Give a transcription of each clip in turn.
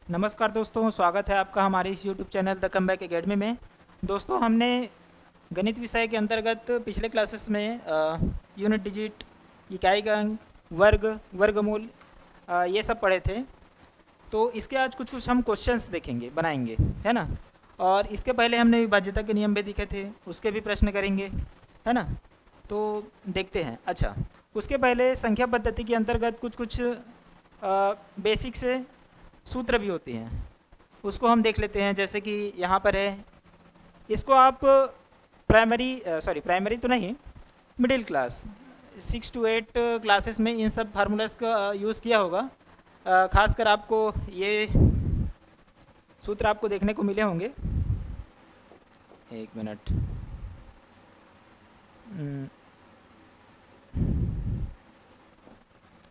नमस्कार दोस्तों, स्वागत है आपका हमारे इस YouTube channel the comeback academy में। दोस्तों, हमने गणित विषय के अंतर्गत पिछले क्लासेस में यूनिट डिजिट, इकाई का अंक, वर्ग, वर्गमूल, ये सब पढ़े थे। तो इसके आज कुछ कुछ हम क्वेश्चंस देखेंगे, बनाएंगे, है ना। और इसके पहले हमने विभाज्यता के नियम भी देखे थे, उसके भी प्रश्न करेंगे, है ना। तो देखते हैं। अच्छा, उसके पहले संख्या पद्धति के अंतर्गत कुछ कुछ बेसिक से सूत्र भी होते हैं, उसको हम देख लेते हैं। जैसे कि यहाँ पर है, इसको आप प्राइमरी तो नहीं, मिडिल क्लास 6 to 8 क्लासेस में इन सब फार्मूलाज का यूज़ किया होगा। खासकर आपको ये सूत्र आपको देखने को मिले होंगे। एक मिनट।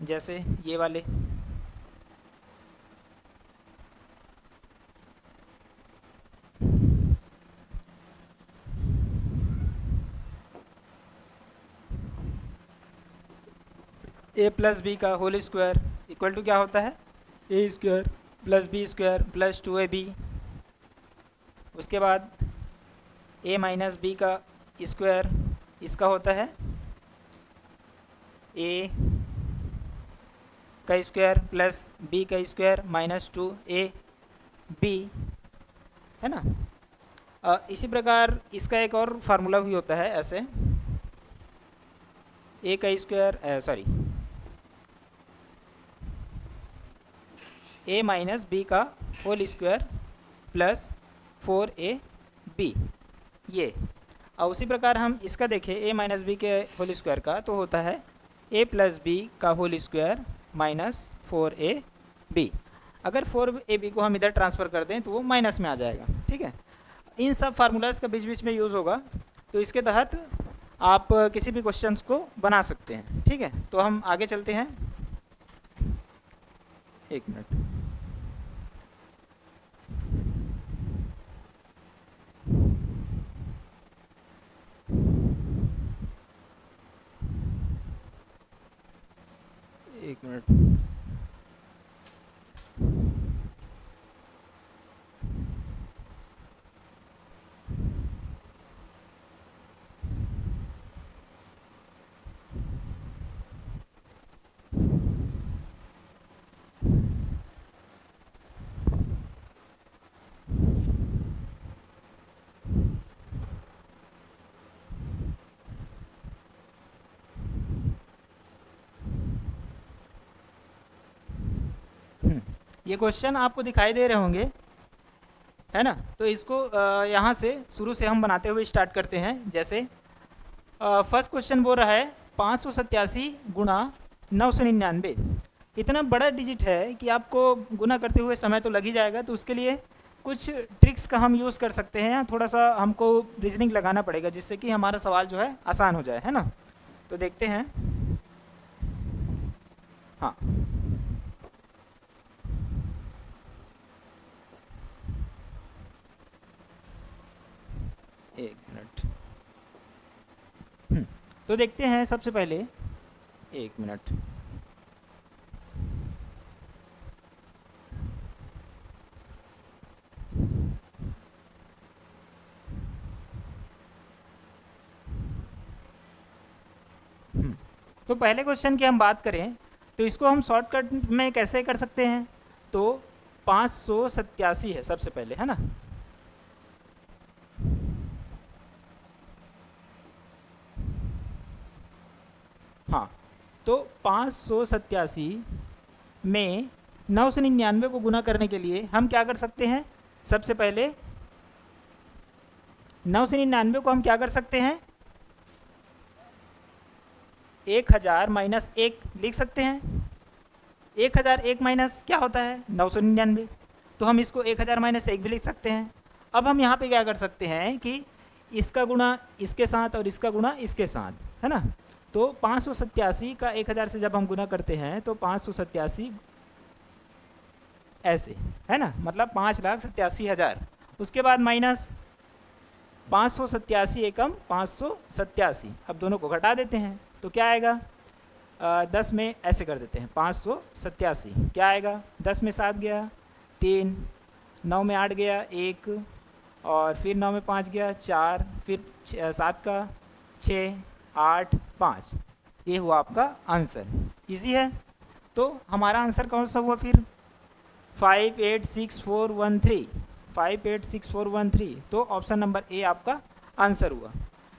जैसे ये वाले, ए प्लस बी का होल स्क्वायर इक्वल टू क्या होता है, A square plus B square plus 2ab। उसके बाद ए माइनस बी का स्क्वायर, इसका होता है ए का स्क्वायर प्लस बी का स्क्वायर माइनस 2ab, है ना। इसी प्रकार इसका एक और फार्मूला भी होता है ऐसे, ए का स्क्वायर ए माइनस बी का होल स्क्वायर प्लस 4ab, ये। और उसी प्रकार हम इसका देखें, ए माइनस बी के होल स्क्वायर का तो होता है ए प्लस बी का होल स्क्वायर माइनस 4ab। अगर 4ab को हम इधर ट्रांसफ़र कर दें तो वो माइनस में आ जाएगा, ठीक है। इन सब फार्मूलाज का बीच बीच में यूज़ होगा, तो इसके तहत आप किसी भी क्वेश्चंस को बना सकते हैं, ठीक है। तो हम आगे चलते हैं। एक मिनट। एक मिनट। ये क्वेश्चन आपको दिखाई दे रहे होंगे, है ना। तो इसको यहाँ से शुरू से हम बनाते हुए स्टार्ट करते हैं। जैसे फर्स्ट क्वेश्चन बोल रहा है 587 गुणा 999। इतना बड़ा डिजिट है कि आपको गुना करते हुए समय तो लग ही जाएगा, तो उसके लिए कुछ ट्रिक्स का हम यूज़ कर सकते हैं। थोड़ा सा हमको रीजनिंग लगाना पड़ेगा जिससे कि हमारा सवाल जो है आसान हो जाए, है ना। तो देखते हैं। हाँ, एक मिनट। तो देखते हैं सबसे पहले, एक मिनट। तो पहले क्वेश्चन की हम बात करें तो इसको हम शॉर्टकट में कैसे कर सकते हैं। तो 587 है सबसे पहले, है ना। हाँ, तो 587 में 999 को गुना करने के लिए हम क्या कर सकते हैं। सबसे पहले 999 को हम क्या कर सकते हैं, 1000 माइनस 1 लिख सकते हैं। 1001 माइनस क्या होता है, 999। तो हम इसको 1000 माइनस 1 भी लिख सकते हैं। अब हम यहाँ पे क्या कर सकते हैं कि इसका गुणा इसके साथ और इसका गुणा इसके साथ, है ना। तो 587 का 1000 से जब हम गुना करते हैं तो 587 ऐसे, है ना, मतलब 5,87,000। उसके बाद माइनस 587 एकम 587। अब दोनों को घटा देते हैं तो क्या आएगा, 10 में ऐसे कर देते हैं 587, क्या आएगा, 10 में 7 गया, 3, 9 में 8 गया 1, और फिर 9 में 5 गया 4, फिर 7 का 6, 8, 5। ये हुआ आपका आंसर। इजी है। तो हमारा आंसर कौन सा हुआ फिर? 586413, 586413। तो ऑप्शन नंबर ए आपका आंसर हुआ।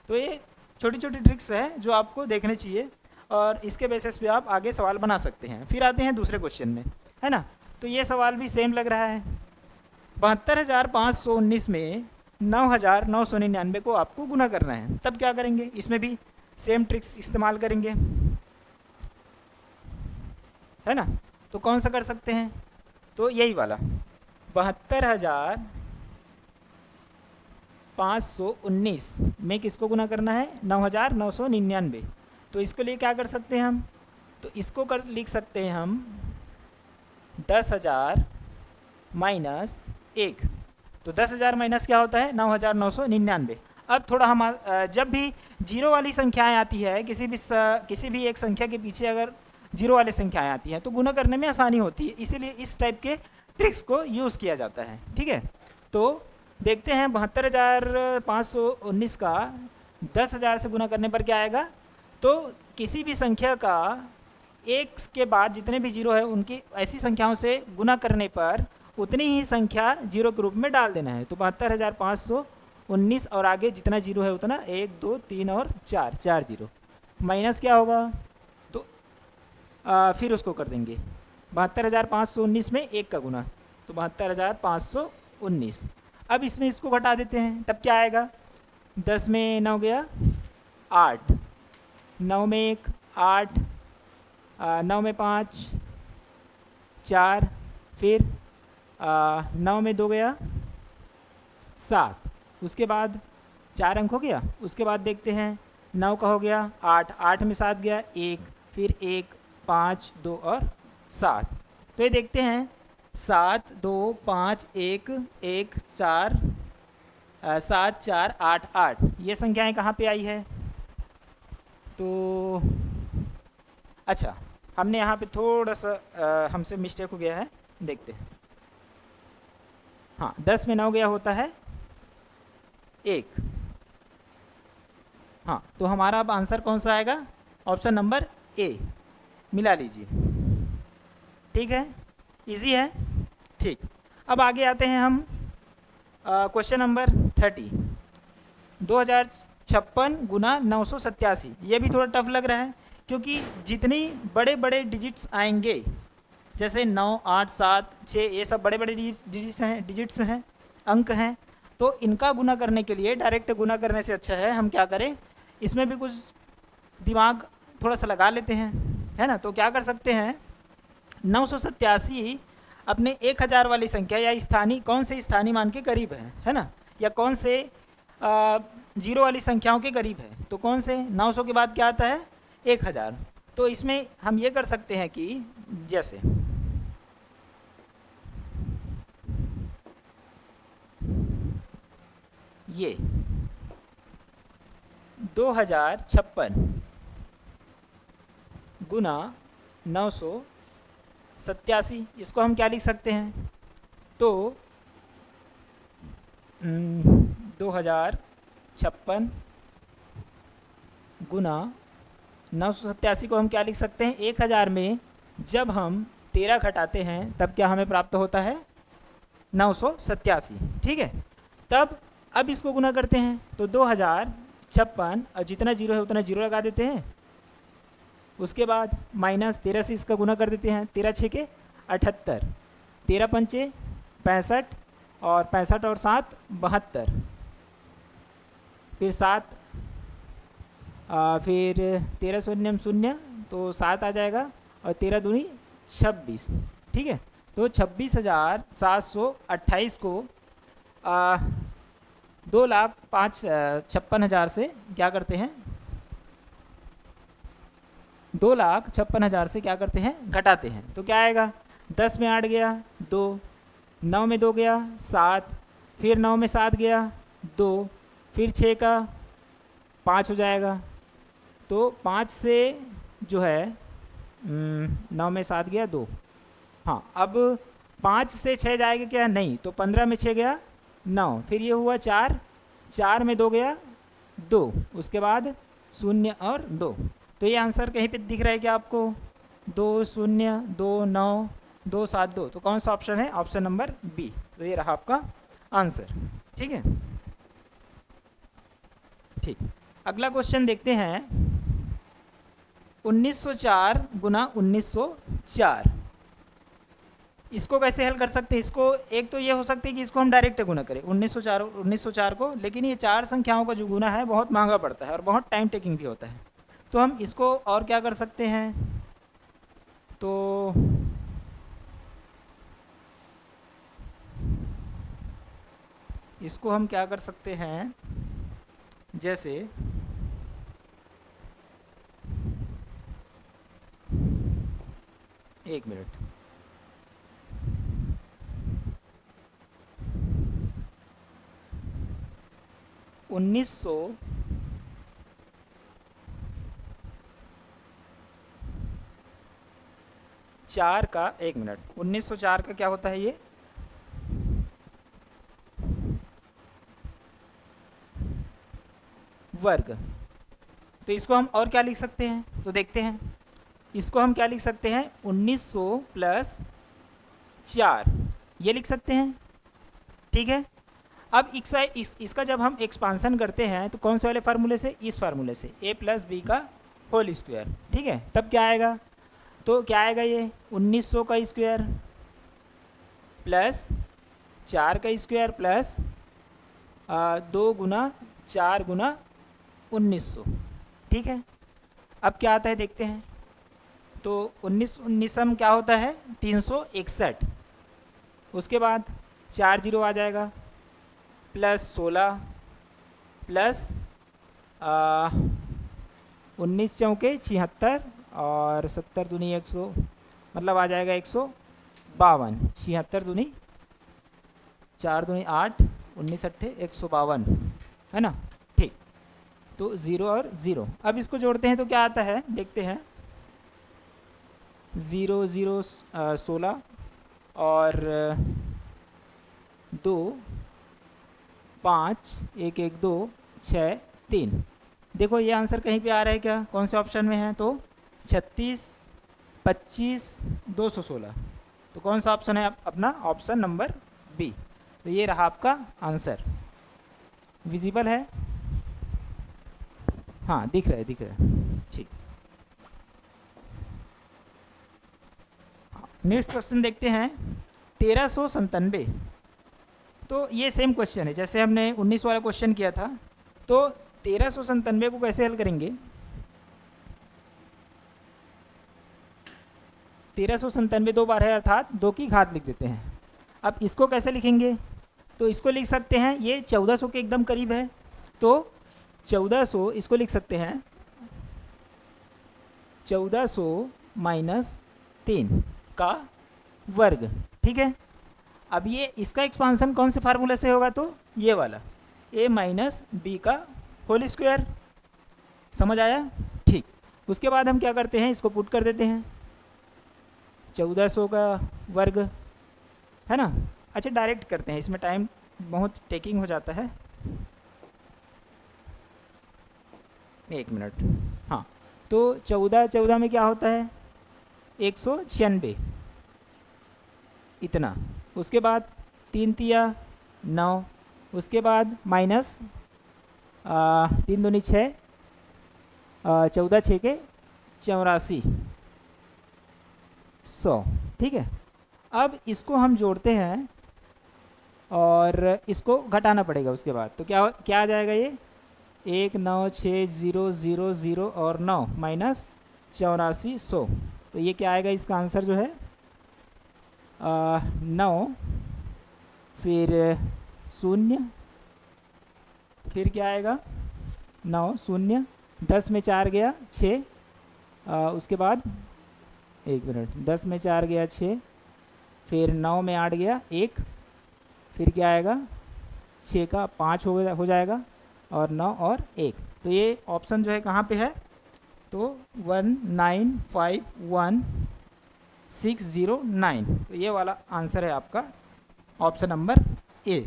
तो ये छोटी छोटी ट्रिक्स है जो आपको देखने चाहिए, और इसके बेसिस पे आप आगे सवाल बना सकते हैं। फिर आते हैं दूसरे क्वेश्चन में, है ना। तो ये सवाल भी सेम लग रहा है। 72,519 में 9,999 को आपको गुना करना है। तब क्या करेंगे? इसमें भी सेम ट्रिक्स इस्तेमाल करेंगे, है ना। तो कौन सा कर सकते हैं? तो यही वाला 72,519 में किसको गुना करना है? 9,999। तो इसके लिए क्या कर सकते हैं हम? तो इसको लिख सकते हैं हम 10,000 माइनस 1। तो 10,000 माइनस क्या होता है? 9,999। अब थोड़ा हम जब भी जीरो वाली संख्याएं आती है, किसी भी एक संख्या के पीछे अगर जीरो वाली संख्याएं आती हैं तो गुना करने में आसानी होती है, इसीलिए इस टाइप के ट्रिक्स को यूज़ किया जाता है। ठीक है। तो देखते हैं 72,519 का 10,000 से गुना करने पर क्या आएगा। तो किसी भी संख्या का एक के बाद जितने भी जीरो है उनकी ऐसी संख्याओं से गुना करने पर उतनी ही संख्या जीरो के रूप में डाल देना है। तो 72,519 और आगे जितना जीरो है उतना 1, 2, 3 और 4 जीरो, माइनस क्या होगा? तो फिर उसको कर देंगे 72,519 में 1 का गुना, तो 72,519। अब इसमें इसको घटा देते हैं, तब क्या आएगा? 10 में 9 गया 8, 9 में 1 8, 9 में 5 4, फिर 9 में 2 गया 7, उसके बाद 4 अंक हो गया। उसके बाद देखते हैं 9 का हो गया 8, 8 में 7 गया 1, फिर 1, 5, 2 और 7। तो ये देखते हैं 7, 2, 5, 1, 1, 4, 7, 4, 8, 8, ये संख्याएं कहाँ पे आई है? तो अच्छा, हमने यहाँ पे थोड़ा सा हमसे मिस्टेक हो गया है, देखते हैं। हाँ, 10 में 9 गया होता है 1। हाँ, तो हमारा अब आंसर कौन सा आएगा? ऑप्शन नंबर ए, मिला लीजिए। ठीक है, इजी है। ठीक, अब आगे आते हैं हम क्वेश्चन नंबर 30। 2056 गुना 987। ये भी थोड़ा टफ लग रहा है, क्योंकि जितनी बड़े बड़े डिजिट्स आएंगे, जैसे 9, 8, 7, 6, ये सब बड़े बड़े डिजिट्स हैं, अंक हैं, तो इनका गुना करने के लिए डायरेक्ट गुना करने से अच्छा है हम क्या करें, इसमें भी कुछ दिमाग थोड़ा सा लगा लेते हैं, है ना। तो क्या कर सकते हैं, 987 अपने 1000 वाली संख्या या स्थानीय, कौन से स्थानीय मान के करीब है ना, या कौन से जीरो वाली संख्याओं के करीब है। तो कौन से 900 के बाद क्या आता है? 1000। तो इसमें हम ये कर सकते हैं कि जैसे ये 2056 गुना 987, इसको हम क्या लिख सकते हैं? तो 2056 गुना 987 को हम क्या लिख सकते हैं? 1000 में जब हम 13 घटाते हैं तब क्या हमें प्राप्त होता है? 987। ठीक है, तब अब इसको गुना करते हैं तो 2056 और जितना जीरो है उतना जीरो लगा देते हैं, उसके बाद माइनस 13 से इसका गुना कर देते हैं। 13 6 के 78, 13 पंचे 65, और 65 और 7 72, फिर 7 फिर 13 शून्य शून्य, तो 7 आ जाएगा, और 13 दूनी 26। ठीक है, तो 26,728 को 2,56,000 से क्या करते हैं? 2,56,000 से क्या करते हैं? घटाते हैं। तो क्या आएगा? 10 में 8 गया 2, 9 में 2 गया 7, फिर 9 में 7 गया 2, फिर 6 का 5 हो जाएगा। तो 5 से जो है 9 में 7 गया 2। हाँ, अब 5 से 6 जाएगा क्या? नहीं, तो 15 में 6 गया 9, फिर ये हुआ 4, 4 में 2 गया 2, उसके बाद 0 और 2। तो ये आंसर कहीं पे दिख रहा है क्या आपको? 2 0 2 9 2 7 2। तो कौन सा ऑप्शन है? Option number B. तो ये रहा आपका आंसर। ठीक है, ठीक। अगला क्वेश्चन देखते हैं। 1904 गुना 1904, इसको कैसे हल कर सकते हैं? इसको एक तो ये हो सकती है कि इसको हम डायरेक्ट गुना करें 1904 को, लेकिन ये 4 संख्याओं का जो गुना है बहुत महंगा पड़ता है और बहुत टाइम टेकिंग भी होता है। तो हम इसको और क्या कर सकते हैं? तो इसको हम क्या कर सकते हैं, जैसे एक मिनट, उन्नीस सौ चार का, एक मिनट, 1904 का क्या होता है ये? वर्ग। तो इसको हम और क्या लिख सकते हैं? तो देखते हैं, इसको हम क्या लिख सकते हैं? 1900 प्लस 4, ये लिख सकते हैं। ठीक है, अब इसका जब हम एक्सपांसन करते हैं तो कौन से वाले फार्मूले से? इस फार्मूले से, a प्लस बी का होल स्क्वायर। ठीक है, तब क्या आएगा? तो क्या आएगा ये? 1900 का स्क्वायर प्लस 4 का स्क्वायर प्लस 2 गुना 4 गुना 1900। ठीक है, अब क्या आता है देखते हैं। तो 19 क्या होता है? 361। उसके बाद 4 जीरो आ जाएगा, प्लस 16 प्लस 19 चौके 76 और 70 दूनी 100, मतलब आ जाएगा 152। 76 दूनी 4 दूनी 8, 19 अट्ठे 152, है ना? ठीक, तो 0 और 0। अब इसको जोड़ते हैं तो क्या आता है देखते हैं। 0 0 16 और 2 5 1 1 2 6 3। देखो ये आंसर कहीं पे आ रहा है क्या? कौन से ऑप्शन में है? तो 36 25 216। तो कौन सा ऑप्शन है अपना? Option number B. तो ये रहा आपका आंसर। विजिबल है? हाँ, दिख रहा है, दिख रहा है। ठीक, नेक्स्ट क्वेश्चन देखते हैं। 1397। तो ये सेम क्वेश्चन है जैसे हमने 19 वाला क्वेश्चन किया था। तो 1397 को कैसे हल करेंगे? 1397 दो बार है, अर्थात 2 की घात लिख देते हैं। अब इसको कैसे लिखेंगे? तो इसको लिख सकते हैं, ये 1400 के एकदम करीब है, तो 1400 इसको लिख सकते हैं 1400 माइनस 3 का वर्ग। ठीक है, अब ये इसका एक्सपांसन कौन से फार्मूले से होगा? तो ये वाला, a माइनस बी का होल स्क्वायर। समझ आया? ठीक, उसके बाद हम क्या करते हैं, इसको पुट कर देते हैं 1400 का वर्ग, है ना? अच्छा, डायरेक्ट करते हैं, इसमें टाइम बहुत टेकिंग हो जाता है। एक मिनट, हाँ। तो 14 में क्या होता है? 196, इतना। उसके बाद 3 तिया 9, उसके बाद माइनस 3 दूनी 6, 14 6 के 84, 100। ठीक है, अब इसको हम जोड़ते हैं और इसको घटाना पड़ेगा उसके बाद। तो क्या क्या आ जाएगा ये? 1 9 6 0 0 0 और 9 माइनस 84 100। तो ये क्या आएगा? इसका आंसर जो है 9, फिर 0, फिर क्या आएगा? 9 0, 10 में 4 गया 6, उसके बाद एक मिनट, 10 में 4 गया 6, फिर 9 में 8 गया 1, फिर क्या आएगा? 6 का 5 हो जाएगा, और 9 और 1। तो ये ऑप्शन जो है कहाँ पे है? तो 1951 609। तो ये वाला आंसर है आपका ऑप्शन नंबर ए।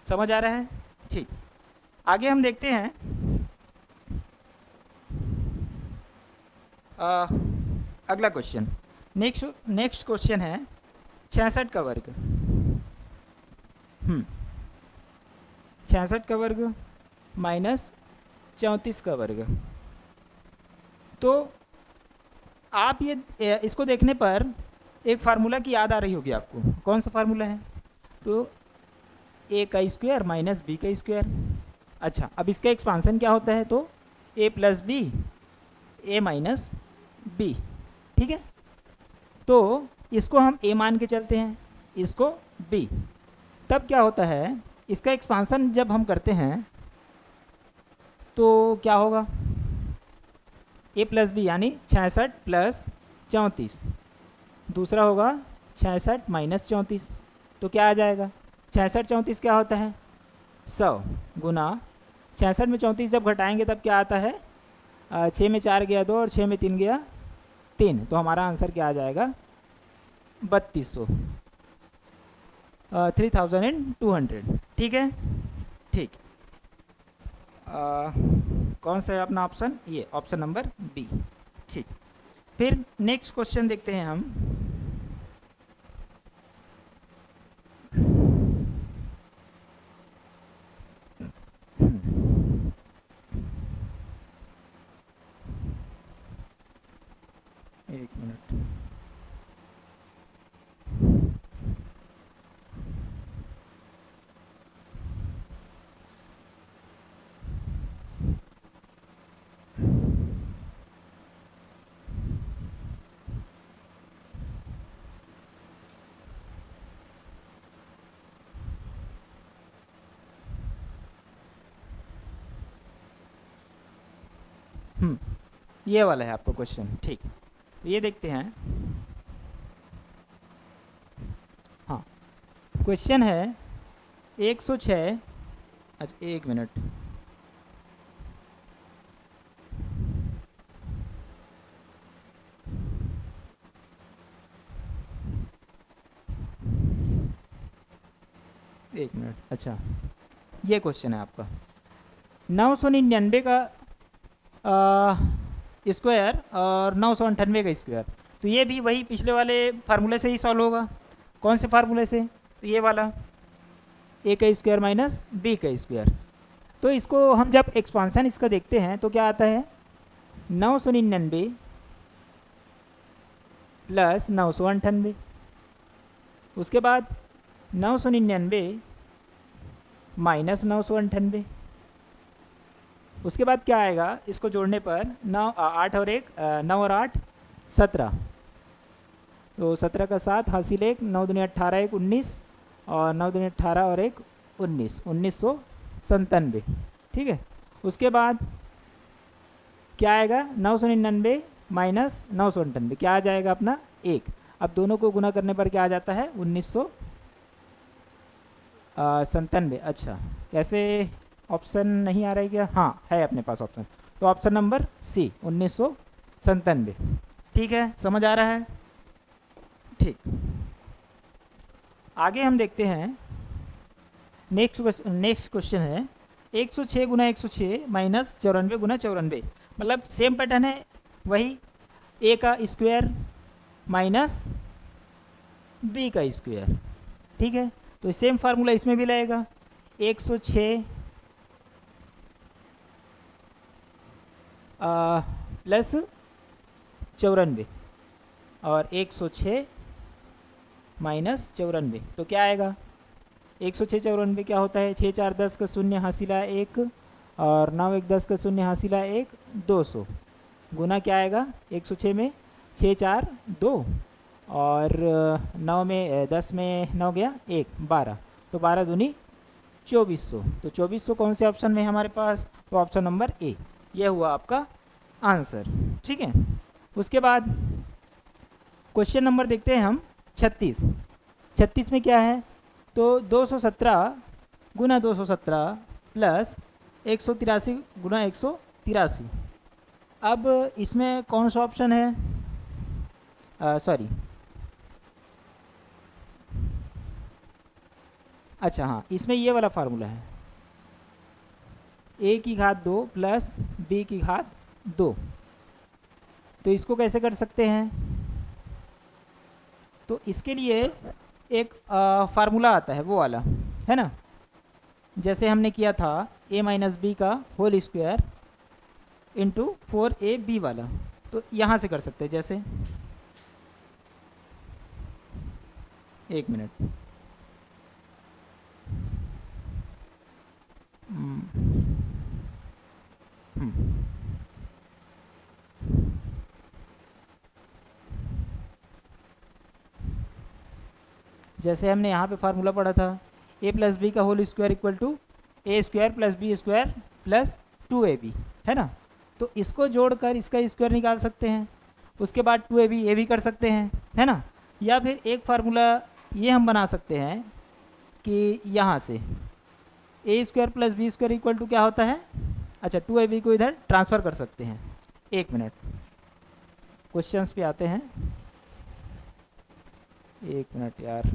समझ आ रहा है? ठीक, आगे हम देखते हैं अगला क्वेश्चन। नेक्स्ट क्वेश्चन है 66 का वर्ग। 66 का वर्ग माइनस 34 का वर्ग। तो आप ये इसको देखने पर एक फार्मूला की याद आ रही होगी आपको। कौन सा फार्मूला है? तो ए का स्क्वायर माइनस बी का स्क्वायर। अच्छा, अब इसका एक्सपांसन क्या होता है? तो ए प्लस बी, ए माइनस बी। ठीक है, तो इसको हम ए मान के चलते हैं, इसको बी। तब क्या होता है, इसका एक्सपांसन जब हम करते हैं तो क्या होगा? ए प्लस बी यानी 66 प्लस 34, दूसरा होगा 66 माइनस 34। तो क्या आ जाएगा? 66 34 क्या होता है? 100 गुना 66 में 34 जब घटाएंगे तब क्या आता है? 6 में 4 गया 2 और 6 में 3 गया 3। तो हमारा आंसर क्या आ जाएगा? 3200, 3200। ठीक है, ठीक। कौन सा है अपना ऑप्शन? ये ऑप्शन नंबर बी। ठीक, फिर नेक्स्ट क्वेश्चन देखते हैं हम। एक मिनट। ये वाला है आपका क्वेश्चन। ठीक, तो ये देखते हैं। हाँ, क्वेश्चन है 106। अच्छा, एक मिनट। एक मिनट। अच्छा, ये क्वेश्चन है आपका 999 का स्क्वायर और 998 का स्क्वायर। तो ये भी वही पिछले वाले फार्मूले से ही सॉल्व होगा। कौन से फार्मूले से? तो ये वाला ए का स्क्वायर माइनस बी का स्क्वायर। तो इसको हम जब एक्सपांसन इसका देखते हैं तो क्या आता है? 999 प्लस 998, उसके बाद 999 माइनस 998, उसके बाद क्या आएगा? इसको जोड़ने पर 8 और 1 9 और 8 17। तो 17 का 7 हासिल 1, 9 दूनी 18 1 19 और 9 दूनी 18 और 1 19, 1997। ठीक है, उसके बाद क्या आएगा? 999 माइनस 998 क्या आ जाएगा अपना? 1। अब दोनों को गुना करने पर क्या आ जाता है? 1997। अच्छा, कैसे? ऑप्शन नहीं आ रहा है क्या? हाँ, है अपने पास ऑप्शन। तो ऑप्शन नंबर सी 1997। ठीक है, समझ आ रहा है? ठीक, आगे हम देखते हैं। नेक्स्ट क्वेश्चन है 106 गुना 106 माइनस 94 गुना 94। मतलब सेम पैटर्न है, वही ए का स्क्वायर माइनस बी का स्क्वायर। ठीक है, तो सेम फार्मूला इसमें भी लगेगा। 106 प्लस 94 और 106 माइनस 94। तो क्या आएगा? 106 94 क्या होता है? 6 4 10 का 0 हासिला 1 और 9 1 10 का 0 हासिला 1 200 गुना क्या आएगा? 106 में 6 4 2 और 9 में 10 में 9 गया 1 12, तो 12 दूनी 2400। तो 2400 कौन से ऑप्शन में है हमारे पास? तो ऑप्शन नंबर ए। यह हुआ आपका आंसर। ठीक है, उसके बाद क्वेश्चन नंबर देखते हैं हम 36। 36 में क्या है? तो 217 गुना 217 प्लस 183 गुना 183। अब इसमें कौन सा ऑप्शन है? सॉरी, अच्छा हाँ, इसमें ये वाला फार्मूला है, a की घात 2 प्लस b की घात 2। तो इसको कैसे कर सकते हैं? तो इसके लिए एक फार्मूला आता है वो वाला, है ना, जैसे हमने किया था a माइनस बी का होल स्क्वायर इंटू 4ab वाला। तो यहाँ से कर सकते हैं, जैसे, एक मिनट, जैसे हमने यहाँ पे फार्मूला पढ़ा था, a प्लस बी का whole square equal to A square plus B square plus 2ab, है ना। तो इसको जोड़कर इसका स्क्वायर निकाल सकते हैं, उसके बाद 2ab ये भी कर सकते हैं, है ना। या फिर एक फार्मूला ये हम बना सकते हैं कि यहाँ से A square plus B square equal to क्या होता है, अच्छा 2ab को इधर ट्रांसफ़र कर सकते हैं। एक मिनट, क्वेश्चंस पे आते हैं, एक मिनट यार।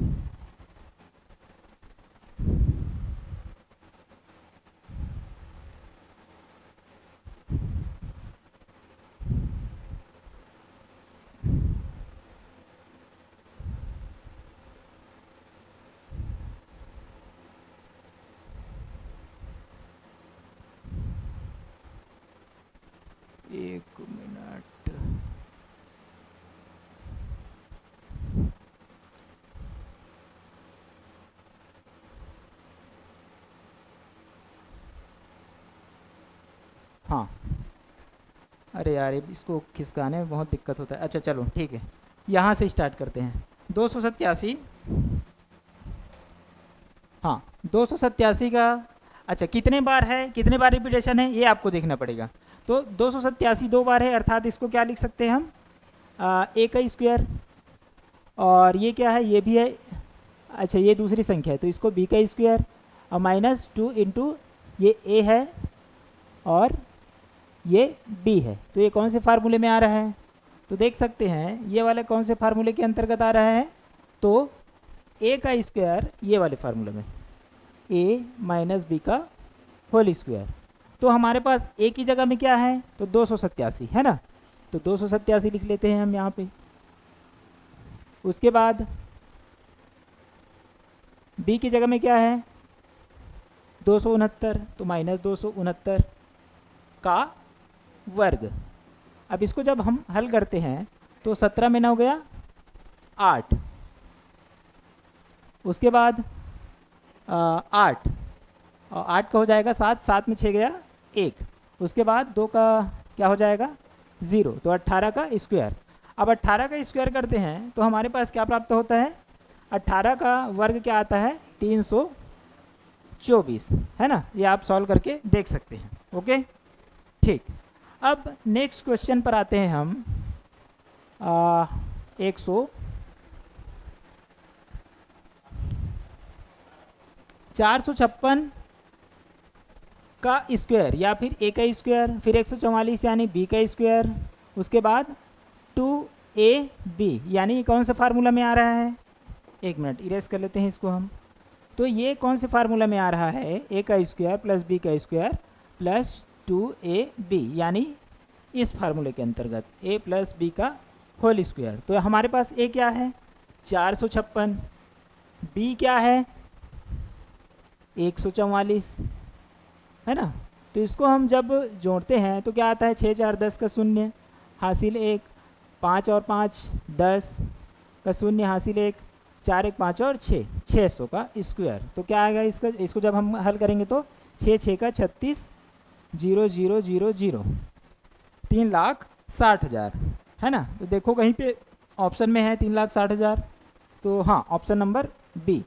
एक मिनट, हाँ, अरे यार इसको खिसकाने में बहुत दिक्कत होता है। अच्छा चलो ठीक है, यहाँ से स्टार्ट करते हैं। 287, हाँ 287 का, अच्छा कितने बार है, कितने बार रिपीटेशन है, ये आपको देखना पड़ेगा। तो 287 दो बार है, अर्थात इसको क्या लिख सकते हैं हम, ए का स्क्वायर, और ये क्या है, ये भी है, अच्छा ये दूसरी संख्या है तो इसको बी का स्क्वायर, और माइनस 2 इंटू ये ए है और ये b है। तो ये कौन से फार्मूले में आ रहा है, तो देख सकते हैं ये वाला कौन से फार्मूले के अंतर्गत आ रहा है, तो a का स्क्वायर ये वाले फार्मूले में, a माइनस बी का होल स्क्वायर। तो हमारे पास a की जगह में क्या है, तो 287 है ना, तो 287 लिख लेते हैं हम यहाँ पे। उसके बाद b की जगह में क्या है, 269, तो माइनस 269 का वर्ग। अब इसको जब हम हल करते हैं तो 17 में 9 गया 8, उसके बाद 8 और 8 का हो जाएगा 7, 7 में 6 गया 1, उसके बाद 2 का क्या हो जाएगा 0, तो 18 का स्क्वायर। अब 18 का स्क्वायर करते हैं तो हमारे पास क्या प्राप्त होता है, 18 का वर्ग क्या आता है, 324, है ना। ये आप सॉल्व करके देख सकते हैं। ओके ठीक, अब नेक्स्ट क्वेश्चन पर आते हैं हम। 456 का स्क्वायर या फिर ए का स्क्वायर, फिर 144 यानी बी का स्क्वायर, उसके बाद 2ab यानी कौन से फार्मूला में आ रहा है, एक मिनट इरेज कर लेते हैं इसको हम। तो ये कौन से फार्मूला में आ रहा है, ए का स्क्वायर प्लस बी का स्क्वायर प्लस 2ab, यानी इस फार्मूले के अंतर्गत a प्लस बी का होल स्क्वायर। तो हमारे पास a क्या है 456, b क्या है 144, है ना। तो इसको हम जब जोड़ते हैं तो क्या आता है, 6 4 10 का शून्य हासिल 1, 5 और 5 10 का शून्य हासिल 1, 4 1 5 और 6, 600 का स्क्वायर। तो क्या आएगा इसका, इसको जब हम हल करेंगे तो 6 6 का 36, 0 0 0 0, 3,60,000, है ना। तो देखो कहीं पे ऑप्शन में है 3,60,000, तो हाँ ऑप्शन नंबर बी,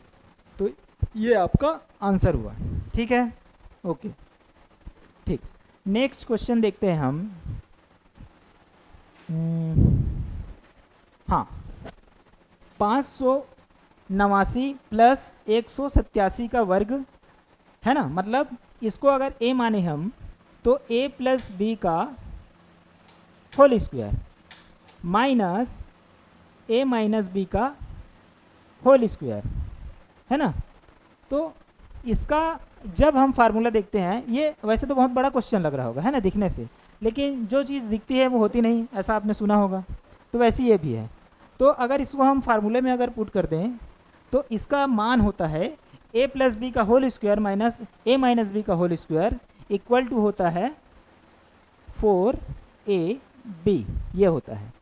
तो ये आपका आंसर हुआ। ठीक है, ओके ठीक। नेक्स्ट क्वेश्चन देखते हैं हम। हाँ 589 प्लस 187 का वर्ग, है ना। मतलब इसको अगर a माने हम तो a प्लस बी का whole square minus a minus B का होल स्क्वायर, है ना। तो इसका जब हम फार्मूला देखते हैं, ये वैसे तो बहुत बड़ा क्वेश्चन लग रहा होगा है ना दिखने से, लेकिन जो चीज़ दिखती है वो होती नहीं, ऐसा आपने सुना होगा। तो वैसे ये भी है। तो अगर इसको हम फार्मूले में अगर पुट कर दें तो इसका मान होता है a प्लस बी का whole square minus a minus B का होल स्क्वायर इक्वल टू होता है 4ab, ये होता है।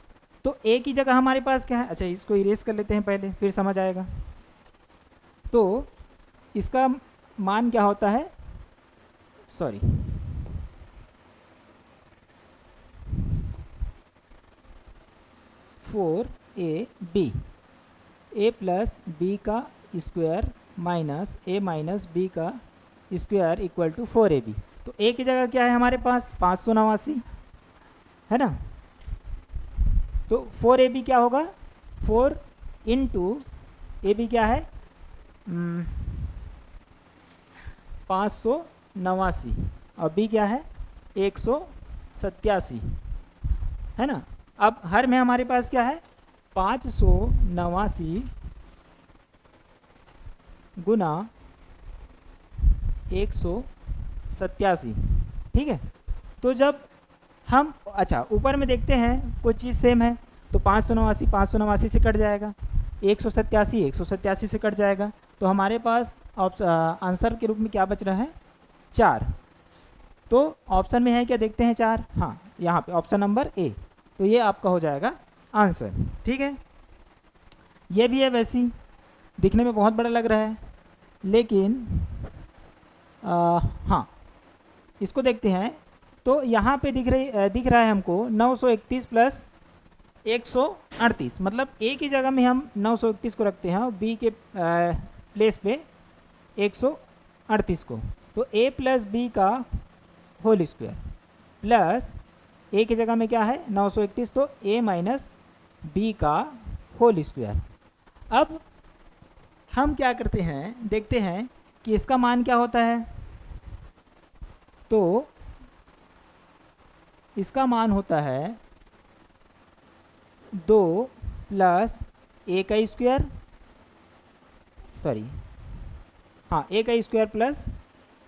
तो a की जगह हमारे पास क्या है, अच्छा इसको इरेज कर लेते हैं पहले, फिर समझ आएगा। तो इसका मान क्या होता है, sorry, four A B, A plus B का square minus A minus B का स्क्वायर इक्वल टू 4ab। तो ए की जगह क्या है हमारे पास 589 है ना। तो 4ab क्या होगा, 4 इंटू ए बी क्या है 589 और बी क्या है 187 है ना। अब हर में हमारे पास क्या है 589 गुना 187, ठीक है। तो जब हम अच्छा ऊपर में देखते हैं कोई चीज़ सेम है, तो 589 से कट जाएगा, 187 से कट जाएगा, तो हमारे पास आंसर के रूप में क्या बच रहा है 4। तो ऑप्शन में है क्या, देखते हैं 4, हाँ यहाँ पे ऑप्शन नंबर ए, तो ये आपका हो जाएगा आंसर, ठीक है। ये भी है वैसी, दिखने में बहुत बड़ा लग रहा है, लेकिन हाँ इसको देखते हैं तो यहाँ पे दिख रहा है हमको 931 प्लस 138, मतलब ए की जगह में हम 931 को रखते हैं और बी के प्लेस पे 138 को। तो ए प्लस बी का होल स्क्वायर प्लस ए की जगह में क्या है 931, तो ए माइनस बी का होल स्क्वायर। अब हम क्या करते हैं, देखते हैं कि इसका मान क्या होता है। तो इसका मान होता है 2 प्लस ए का स्क्वायर, सॉरी हाँ ए का स्क्वायर प्लस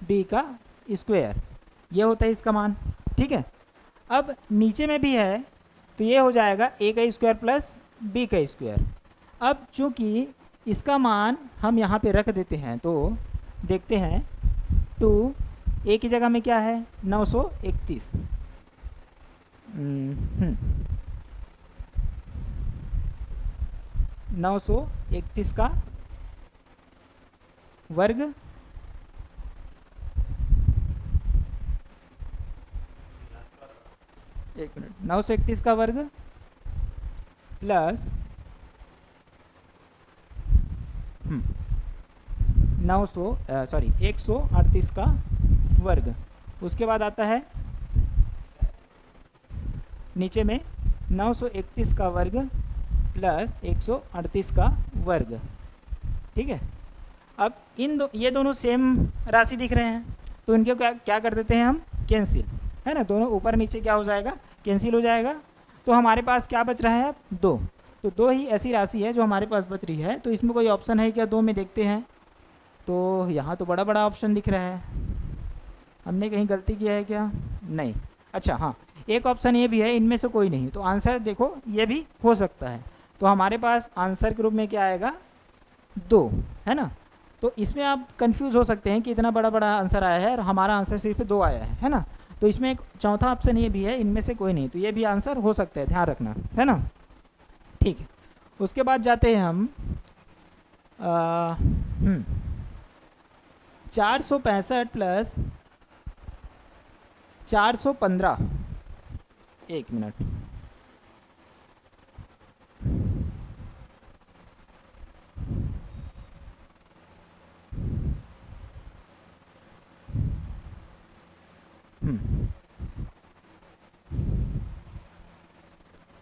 बी का स्क्वायर, ये होता है इसका मान, ठीक है। अब नीचे में भी है तो ये हो जाएगा ए का स्क्वायर प्लस बी का स्क्वायर। अब चूंकि इसका मान हम यहाँ पे रख देते हैं तो देखते हैं 2 ए की जगह में क्या है 931, 931 का वर्ग एक मिनट 931 का वर्ग प्लस 138 का वर्ग, उसके बाद आता है नीचे में 931 का वर्ग प्लस 138 का वर्ग, ठीक है। अब ये दोनों सेम राशि दिख रहे हैं तो इनके क्या कर देते हैं हम कैंसिल, है ना, दोनों ऊपर नीचे क्या हो जाएगा कैंसिल हो जाएगा। तो हमारे पास क्या बच रहा है अब 2, तो 2 ही ऐसी राशि है जो हमारे पास बच रही है। तो इसमें कोई ऑप्शन है क्या 2 में, देखते हैं। तो यहाँ तो बड़ा बड़ा ऑप्शन दिख रहा है, हमने कहीं गलती किया है क्या, नहीं, अच्छा हाँ एक ऑप्शन ये भी है, इनमें से कोई नहीं, तो आंसर देखो ये भी हो सकता है। तो हमारे पास आंसर के रूप में क्या आएगा 2, है ना। तो इसमें आप कंफ्यूज हो सकते हैं कि इतना बड़ा बड़ा आंसर आया है और हमारा आंसर सिर्फ 2 आया है ना। तो इसमें एक चौथा ऑप्शन ये भी है, इनमें से कोई नहीं, तो ये भी आंसर हो सकता है, ध्यान रखना, है ना, ठीक है। उसके बाद जाते हैं हम 465 प्लस 415, एक मिनट,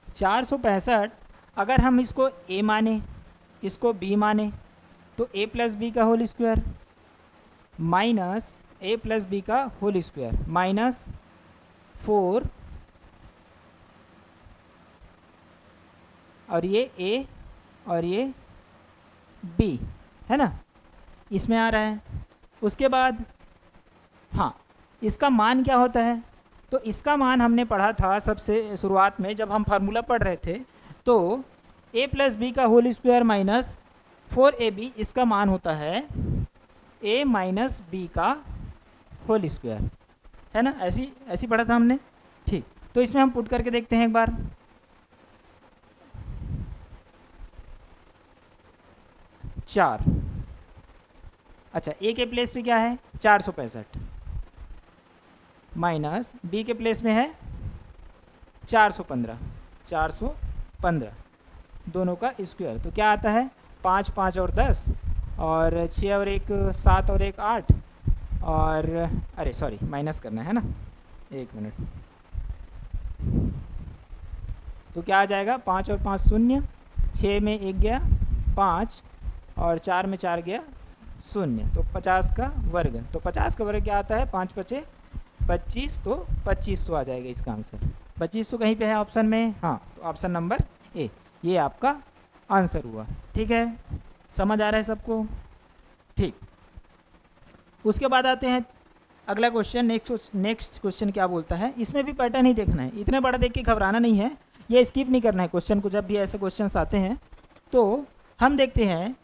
चार सौ पैंसठ, अगर हम इसको a माने इसको b माने तो a प्लस बी का whole square minus a plus B का होल स्क्वायर माइनस 4 और ये a और ये b, है ना। इसमें आ रहा है। उसके बाद हाँ, इसका मान क्या होता है, तो इसका मान हमने पढ़ा था सबसे शुरुआत में जब हम फार्मूला पढ़ रहे थे, तो a प्लस बी का होल स्क्वायर माइनस 4ab इसका मान होता है a माइनस बी का होल स्क्वायर, है ना। ऐसी ऐसी पढ़ा था हमने। ठीक, तो इसमें हम पुट करके देखते हैं एक बार। 4, अच्छा a के प्लेस पे क्या है 465 माइनस बी के प्लेस में है 415, 415 दोनों का स्क्वायर, तो क्या आता है 5 5 और 10 और 6 और 1 7 और 1 8 और अरे सॉरी माइनस करना है ना, 1 मिनट। तो क्या आ जाएगा 5 और 5 शून्य, 6 में 1 गया 5 और 4 में 4 गया 0, तो 50 का वर्ग। तो 50 का वर्ग क्या आता है 5 5 25, तो 2500 आ जाएगा इसका आंसर। 2500 कहीं पे है ऑप्शन में, हाँ, तो ऑप्शन नंबर ए ये आपका आंसर हुआ। ठीक है, समझ आ रहा है सबको। ठीक, उसके बाद आते हैं अगला क्वेश्चन। नेक्स्ट क्वेश्चन क्या बोलता है, इसमें भी पैटर्न ही देखना है, इतने बड़ा देख के घबराना नहीं है, ये स्किप नहीं करना है क्वेश्चन को। जब भी ऐसे क्वेश्चंस आते हैं तो हम देखते हैं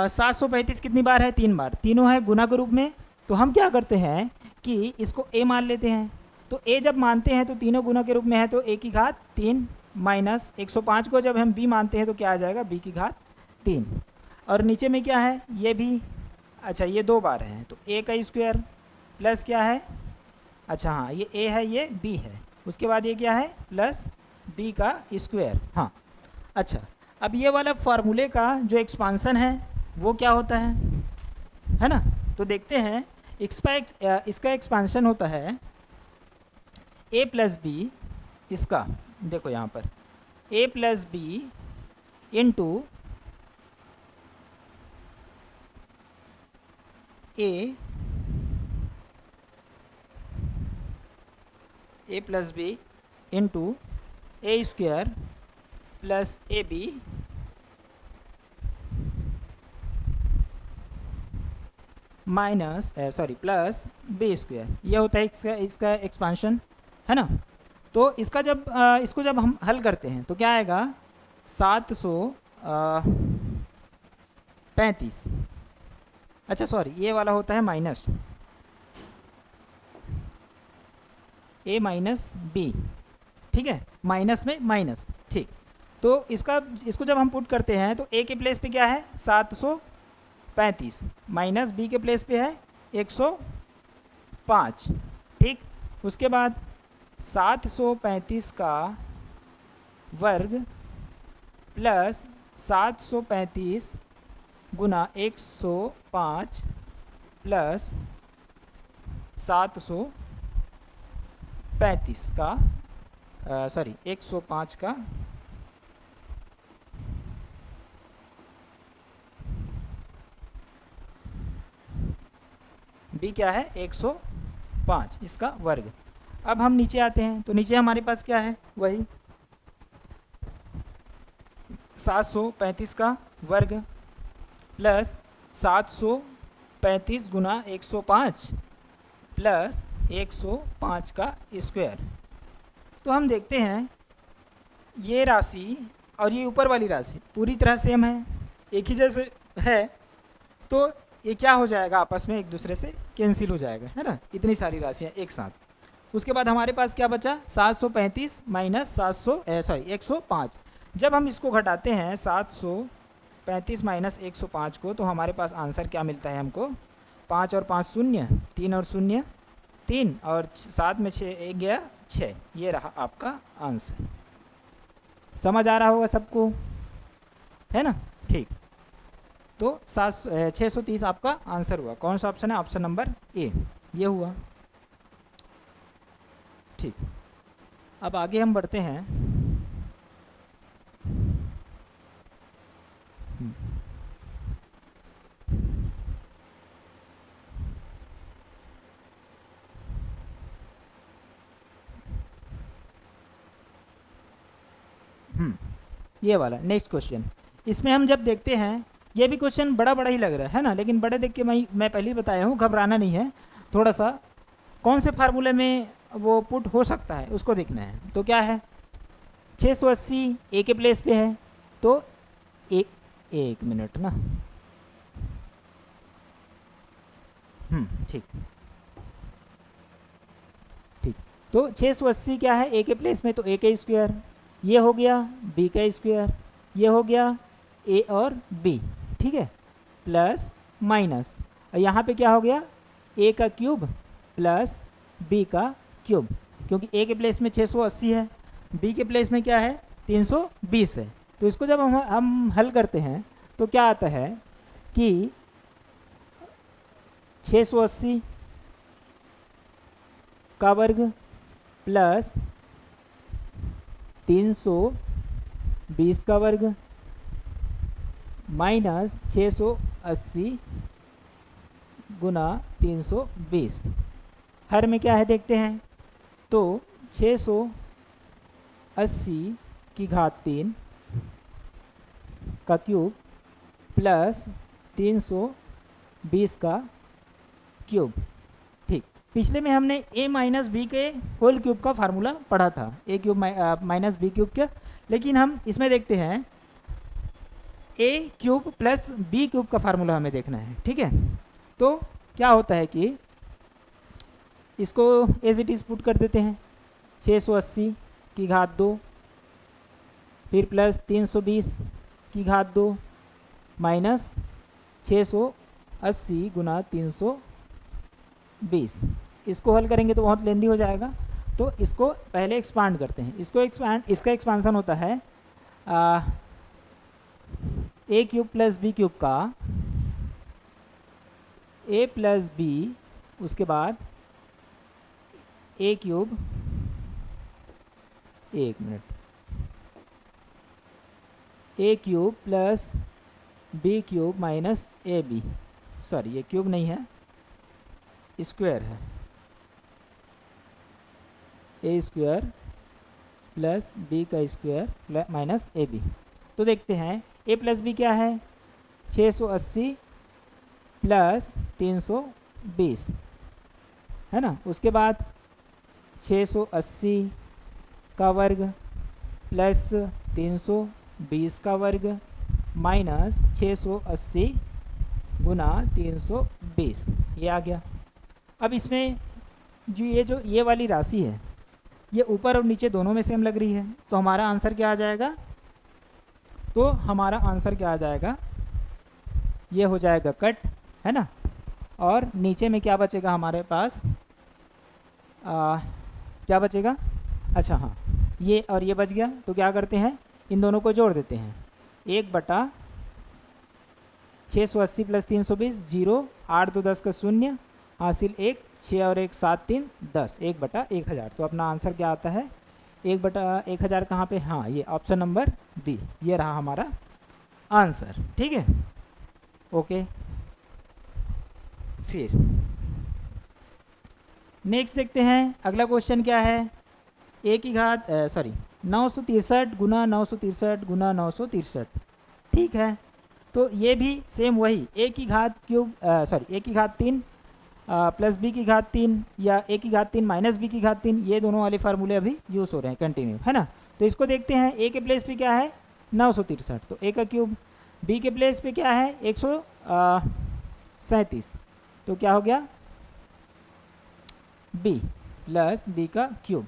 735 कितनी बार है, 3 बार, तीनों है गुना के रूप में। तो हम क्या करते हैं कि इसको a मान लेते हैं, तो a जब मानते हैं तो तीनों गुना के रूप में है, तो a की घात 3 माइनस 105 को जब हम b मानते हैं तो क्या आ जाएगा b की घात 3, और नीचे में क्या है ये भी, अच्छा ये 2 बार है तो a का स्क्वायर प्लस क्या है, अच्छा हाँ ये a है ये b है, उसके बाद ये क्या है प्लस b का स्क्वायर। हाँ, अच्छा अब ये वाला फार्मूले का जो एक्सपांसन है वो क्या होता है ना। तो देखते हैं इसका एक्सपांशन होता है a प्लस बी, इसका देखो यहाँ पर a plus B into a plus B into A square plus A B minus plus B square, ये होता है इसका एक्सपांशन, है ना। तो इसका जब इसको जब हम हल करते हैं तो क्या आएगा 735, अच्छा सॉरी ये वाला होता है माइनस a माइनस बी, ठीक है, माइनस में माइनस। ठीक, तो इसको जब हम पुट करते हैं तो a के प्लेस पे क्या है 735 माइनस b के प्लेस पे है 105। ठीक, उसके बाद 735 का वर्ग प्लस 735 गुना 105 प्लस 735 का 105 का b क्या है 105 इसका वर्ग। अब हम नीचे आते हैं तो नीचे हमारे पास क्या है वही 735 का वर्ग प्लस 735 गुना 105 प्लस 105 का स्क्वायर। तो हम देखते हैं ये राशि और ये ऊपर वाली राशि पूरी तरह सेम है, एक ही जैसे है, तो ये क्या हो जाएगा आपस में एक दूसरे से कैंसिल हो जाएगा, है ना, इतनी सारी राशियाँ एक साथ। उसके बाद हमारे पास क्या बचा 735 माइनस 105। जब हम इसको घटाते हैं 735 माइनस 105 को तो हमारे पास आंसर क्या मिलता है हमको 5 और 5 शून्य, 3 और शून्य 3 और 7 में 6 1 गया 6, ये रहा आपका आंसर। समझ आ रहा होगा सबको, है ना। ठीक, तो 630 आपका आंसर हुआ। कौन सा ऑप्शन है, ऑप्शन नंबर ए ये हुआ। ठीक, अब आगे हम बढ़ते हैं। ये वाला नेक्स्ट क्वेश्चन, इसमें हम जब देखते हैं ये भी क्वेश्चन बड़ा बड़ा ही लग रहा है ना, लेकिन बड़े देख के मैं पहले ही बताया हूँ, घबराना नहीं है। थोड़ा सा कौन से फार्मूले में वो पुट हो सकता है उसको देखना है। तो क्या है, 680 ए के प्लेस पे है, तो एक मिनट ना, ठीक ठीक। तो 680 क्या है ए के प्लेस में, तो ए का स्क्वायर, ये हो गया बी का स्क्वायर, ये हो गया ए और बी, ठीक है, प्लस माइनस, यहाँ पे क्या हो गया, ए का क्यूब प्लस बी का क्यूब, क्योंकि ए के प्लेस में 680 है, बी के प्लेस में क्या है 320 है। तो इसको जब हम हल करते हैं तो क्या आता है कि 680 का वर्ग प्लस 320 का वर्ग माइनस 680 गुना 320, हर में क्या है देखते हैं। तो 680 की घात 3 का क्यूब प्लस 320 का क्यूब, ठीक। पिछले में हमने a माइनस बी के होल क्यूब का फार्मूला पढ़ा था, a cube minus B cube का, लेकिन हम इसमें देखते हैं a cube plus B cube का फार्मूला हमें देखना है, ठीक है। तो क्या होता है कि इसको एज इट इज़ पुट कर देते हैं, 680 की घात 2 फिर प्लस 320 की घात 2 माइनस 680 गुना 320। इसको हल करेंगे तो बहुत लेंदी हो जाएगा, तो इसको पहले एक्सपांड करते हैं। इसका एक्सपांसन होता है A cube plus B cube का ए प्लस बी, उसके बाद ए क्यूब, एक minute, A cube plus B cube minus A B, sorry ये क्यूब नहीं है स्क्वायर है, ए स्क्वायर प्लस बी का स्क्वायर माइनस ए बी। तो देखते हैं ए प्लस बी क्या है, 680 प्लस 320 है ना, उसके बाद 680 का वर्ग प्लस 320 का वर्ग माइनस 680 गुना 320, ये आ गया। अब इसमें जो ये वाली राशि है ये ऊपर और नीचे दोनों में सेम लग रही है, तो हमारा आंसर क्या आ जाएगा, तो हमारा आंसर क्या आ जाएगा, ये हो जाएगा कट, है ना। और नीचे में क्या बचेगा हमारे पास, क्या बचेगा, अच्छा हाँ, ये और ये बच गया। तो क्या करते हैं, इन दोनों को जोड़ देते हैं, 1/680 प्लस 320 0, 8 2 10 का 0, हासिल 1, 6 और 1 7 3 10, 1/1000। तो अपना आंसर क्या आता है, 1/1000 कहाँ पे, हाँ ये ऑप्शन नंबर बी, ये रहा हमारा आंसर, ठीक है, ओके। फिर नेक्स्ट देखते हैं, अगला क्वेश्चन क्या है, ए की घात 963 गुना 963 गुना 963, ठीक है। तो ये भी सेम वही ए की घात क्यूब ए की घात 3 प्लस बी की घात 3 या ए की घात 3 माइनस बी की घात 3, ये दोनों वाले फार्मूले अभी यूज़ हो रहे हैं कंटिन्यू, है ना। तो इसको देखते हैं, ए के प्लेस पे क्या है 963, तो ए का क्यूब, बी के प्लेस पे क्या है 137, तो क्या हो गया बी प्लस बी का क्यूब।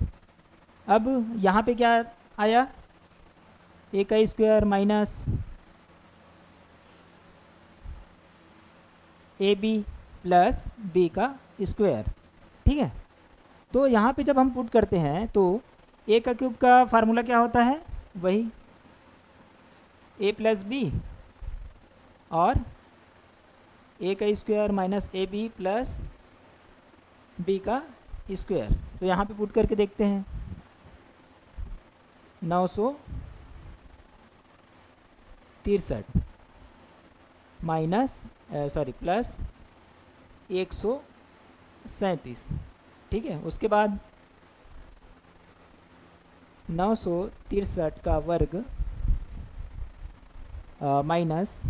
अब यहाँ पे क्या आया, ए का square minus A B plus B का स्क्वायर, ठीक है। तो यहाँ पे जब हम पुट करते हैं तो ए का क्यूब का फार्मूला क्या होता है, वही ए प्लस बी और ए का square minus A B plus B का स्क्वायर। तो यहाँ पे पुट करके देखते हैं, 963 माइनस प्लस 137, ठीक है। उसके बाद 963 का वर्ग माइनस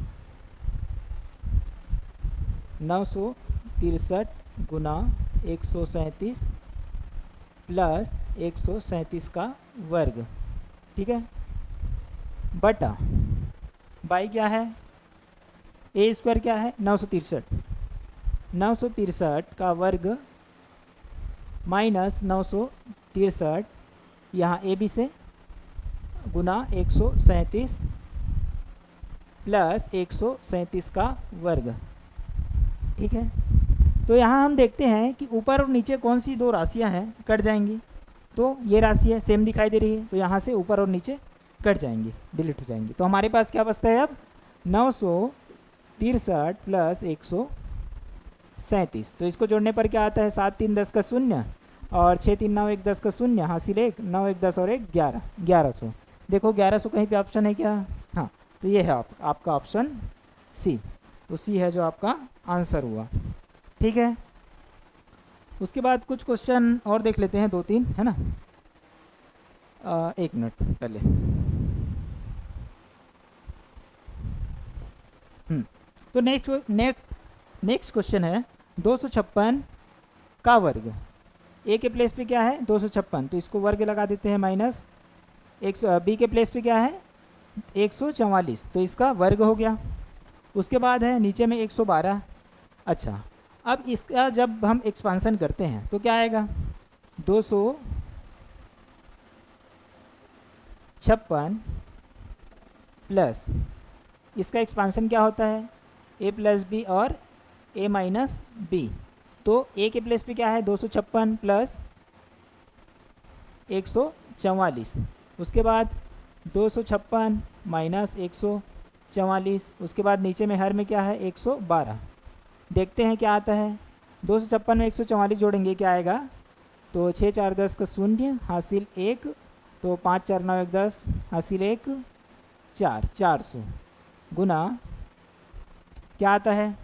963 गुना 137 प्लस 137 का वर्ग, ठीक है, बटा बाई क्या है, ए स्क्वायर क्या है 963 का वर्ग माइनस 963 यहाँ ए बी से गुना 137 प्लस 137 का वर्ग, ठीक है। तो यहाँ हम देखते हैं कि ऊपर और नीचे कौन सी दो राशियाँ हैं, कट जाएंगी। तो ये राशि है सेम दिखाई दे रही है, तो यहाँ से ऊपर और नीचे कट जाएंगी, डिलीट हो जाएंगी। तो हमारे पास क्या बचता है अब 963 प्लस 137। तो इसको जोड़ने पर क्या आता है 7 3 10 का 0 और 6 3 9 1 10 का 0, हासिल 1 9 1 10 और 1 11 1100। देखो 1100 कहीं पे ऑप्शन है क्या, हाँ, तो ये है आपका ऑप्शन सी। तो सी है जो आपका आंसर हुआ, ठीक है। उसके बाद कुछ क्वेश्चन और देख लेते हैं, 2-3 है ना। एक मिनट पहले तो नेक्स्ट क्वेश्चन है 256 का वर्ग। ए के प्लेस पे क्या है 256, तो इसको वर्ग लगा देते हैं माइनस 100। बी के प्लेस पे क्या है 144, तो इसका वर्ग हो गया। उसके बाद है नीचे में 112। अच्छा, अब इसका जब हम एक्सपांसन करते हैं तो क्या आएगा 256 प्लस इसका एक्सपांसन क्या होता है ए प्लस बी और ए माइनस बी। तो ए के प्लेस पे क्या है 256 प्लस 144, उसके बाद 256 माइनस 144, उसके बाद नीचे में हर में क्या है 112। देखते हैं क्या आता है, 256 में 144 जोड़ेंगे क्या आएगा, तो 6 4 10 का 0 हासिल 1, तो 5 4 9 1 10 हासिल 1 4 400 गुना क्या आता है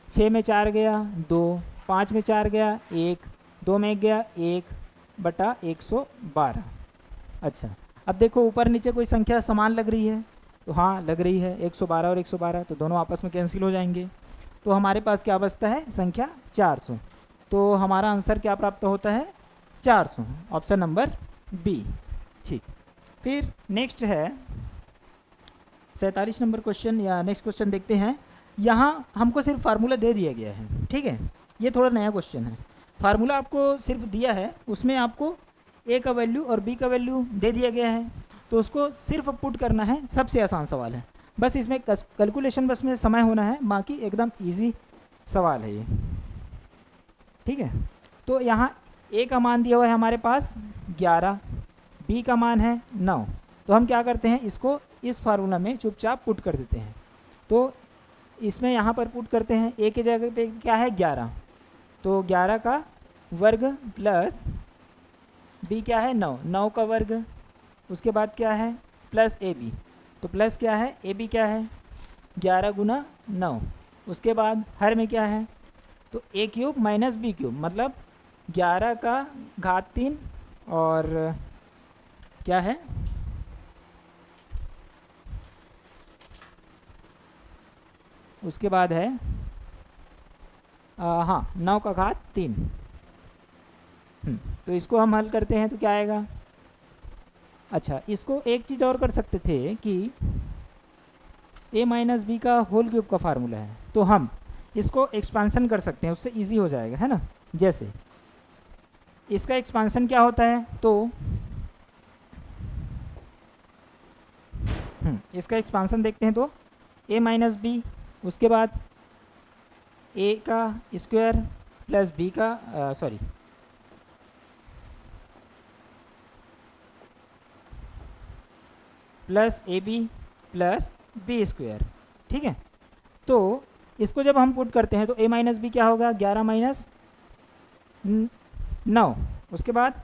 6 में 4 गया 2, 5 में 4 गया 1, 2 में 1 गया 1 बटा 112। अच्छा, अब देखो ऊपर नीचे कोई संख्या समान लग रही है, तो हाँ लग रही है 112 और 112, तो दोनों आपस में कैंसिल हो जाएंगे। तो हमारे पास क्या बचता है संख्या 400। तो हमारा आंसर क्या प्राप्त होता है 400, ऑप्शन नंबर बी, ठीक। फिर नेक्स्ट है 47 नंबर क्वेश्चन, या नेक्स्ट क्वेश्चन देखते हैं। यहाँ हमको सिर्फ फार्मूला दे दिया गया है, ठीक है, ये थोड़ा नया क्वेश्चन है। फार्मूला आपको सिर्फ दिया है, उसमें आपको ए का वैल्यू और बी का वैल्यू दे दिया गया है, तो उसको सिर्फ पुट करना है। सबसे आसान सवाल है, बस इसमें कैलकुलेशन बस में समय होना है, बाकी एकदम इजी सवाल है ये, ठीक है। तो यहाँ ए का मान दिया हुआ है हमारे पास 11, बी का मान है 9। तो हम क्या करते हैं, इसको इस फार्मूला में चुपचाप पुट कर देते हैं। तो इसमें यहाँ पर पुट करते हैं, ए के जगह पे क्या है 11, तो 11 का वर्ग प्लस बी क्या है 9, 9 का वर्ग, उसके बाद क्या है प्लस ए बी, तो प्लस क्या है ए बी क्या है 11 गुना 9, उसके बाद हर में क्या है, तो ए क्यूब माइनस बी क्यूब, मतलब 11 का घात 3 और क्या है उसके बाद है हाँ 9 का घात 3। तो इसको हम हल करते हैं तो क्या आएगा। अच्छा, इसको एक चीज़ और कर सकते थे कि a माइनस बी का होल क्यूब का फार्मूला है, तो हम इसको एक्सपांसन कर सकते हैं, उससे इजी हो जाएगा, है ना। जैसे इसका एक्सपांसन क्या होता है, तो इसका एक्सपांसन देखते हैं, तो a माइनस बी, उसके बाद a का स्क्वायर प्लस b का sorry plus A B plus B square, ठीक है। तो इसको जब हम पुट करते हैं तो a माइनस बी क्या होगा 11 माइनस 9, उसके बाद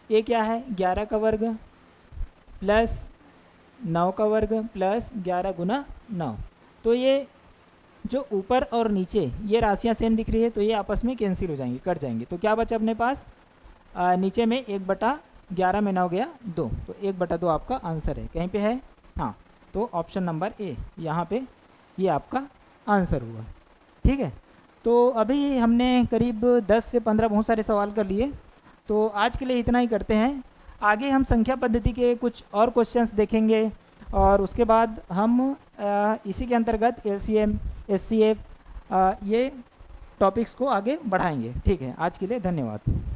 a क्या है 11 का वर्ग प्लस 9 का वर्ग प्लस 11 गुना 9। तो ये जो ऊपर और नीचे ये राशियाँ सेम दिख रही है, तो ये आपस में कैंसिल हो जाएंगी, कट जाएंगी। तो क्या बचा अपने पास नीचे में 1/11 में 9 गया 2, तो 1/2 आपका आंसर है। कहीं पे है, हाँ, तो ऑप्शन नंबर ए यहाँ पे ये आपका आंसर हुआ, ठीक है। तो अभी हमने करीब 10 से 15 बहुत सारे सवाल कर लिए, तो आज के लिए इतना ही करते हैं। आगे हम संख्या पद्धति के कुछ और क्वेश्चंस देखेंगे और उसके बाद हम इसी के अंतर्गत एलसीएम, एचसीएफ ये टॉपिक्स को आगे बढ़ाएंगे। ठीक है, आज के लिए धन्यवाद।